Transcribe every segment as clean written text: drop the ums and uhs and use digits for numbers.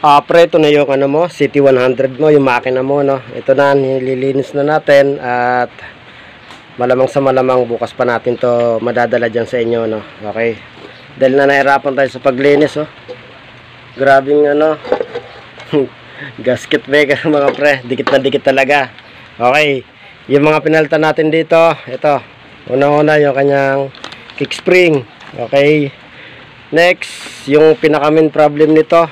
Pre, ito na yung ano mo, City 100 mo, yung makina mo, no. Ito na, nililinis na natin at malamang sa malamang bukas pa natin to madadala dyan sa inyo, no. Okay. Dahil na nahirapan tayo sa paglinis, oh. Grabing ano, gasket maker mga pre, dikit na dikit talaga. Okay. Yung mga pinalitan natin dito, ito. Una-una yung kanyang kick spring. Okay. Next, yung pinaka main problem nito.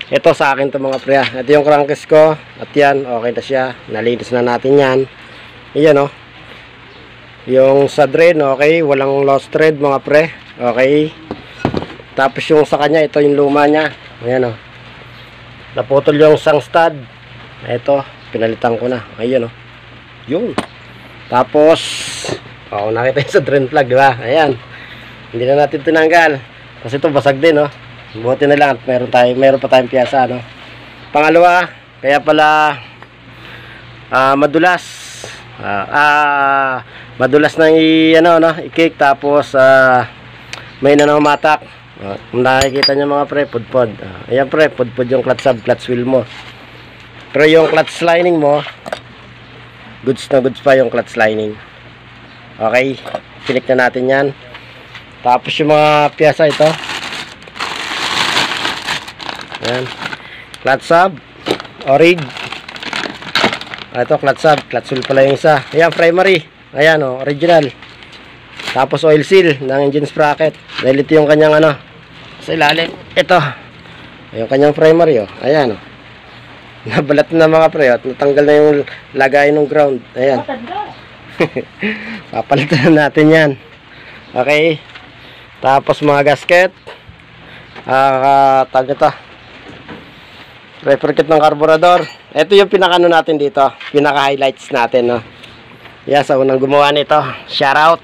Ito sa akin to mga pre. Ito yung crankcase ko. At yan, okay na siya. Nalinis na natin yan. Iyan oh. Yung sa drain, okay. Walang lost thread mga pre. Okay. Tapos yung sa kanya, ito yung luma niya. Ayan oh. Naputol yung sang stud. Ito, pinalitan ko na. Ayan oh. Yun. Tapos, oh, nakita yung sa drain plug, di ba? Ayan. Hindi na natin tinanggal. Kasi ito basag din oh. Buti na lang at meron pa tayong piyasa, no. Pangalawa, kaya pala madulas. Madulas na ano, no, i-kick tapos may nanamatak. Kung nakikita niyo mga pre, pudpod. Ayan pre, pudpod yung clutch sub, clutch wheel mo. Pero yung clutch lining mo, goods na goods pa yung clutch lining. Okay, pinik na natin yan. Tapos yung mga piyasa ito. Ayan. Clutch sub, orig. Ito clutch sub, clutch wheel pala yung isa. Ayan, primary. Ayan oh, original. Tapos oil seal ng engine sprocket. Dahil ito yung kanyang ano, sa ilalim. Ito. Yung kanyang primary oh. Ayan oh. Nabalat na mga pre at natanggal na yung lagay ng ground. Ayan. Papalitan natin yan. Okay. Tapos mga gasket. Tag ito. Refer kit ng carburetor. Ito yung pinakano natin dito. Pinaka-highlights natin, no. Yan, sa unang gumawa nito. Shout out.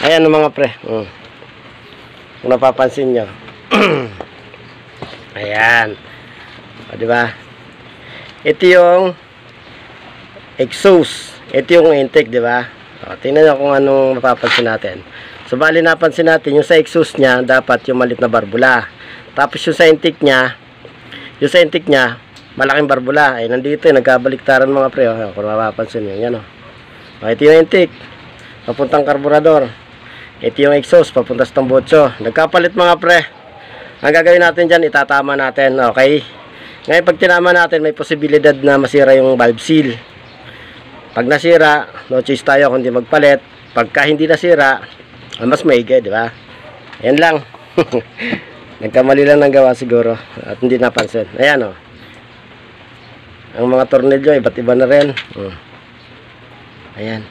Ayan mga pre. Kung napapansin nyo. Ayan. O, diba? Ito yung exhaust. Ito yung intake, diba? O, tingnan nyo kung anong mapapansin natin. So, bali napansin natin, yung sa exhaust nya, dapat yung maliit na barbula. Tapos yung sa intake nya, malaking barbula. Ay, nandito yung nagkabaliktaran mga pre. O, kung mapapansin nyo, yan o. O, ito yung intake. Papuntang karburador. Ito yung exhaust, papunta sa tambotso. Nagkapalit mga pre. Ang gagawin natin dyan, itatama natin. Okay? Ngayon, pag tinama natin, may posibilidad na masira yung valve seal. Pag nasira, no choice tayo kundi magpalit. Pagka hindi nasira, mas maigi, di ba? Yan lang. Nagkamali lang ng gawa siguro at hindi napansin. Ayan o. Ang mga tornilyo, iba't iba na rin. Ayan.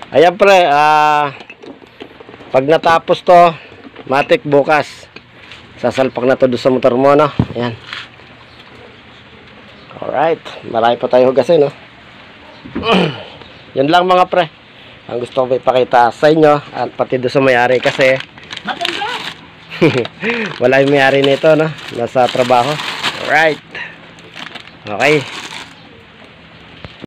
Ayan pre, pag natapos to, matik bukas. Sasalpak na to doon sa motor mo, no? Ayan. Alright. Marami pa tayo hugasin, no? Yan lang mga pre. Ang gusto ko ipakita sa inyo at pati doon sa may-ari kasi wala yung may-ari nito, no? Nasa trabaho. Alright. Okay.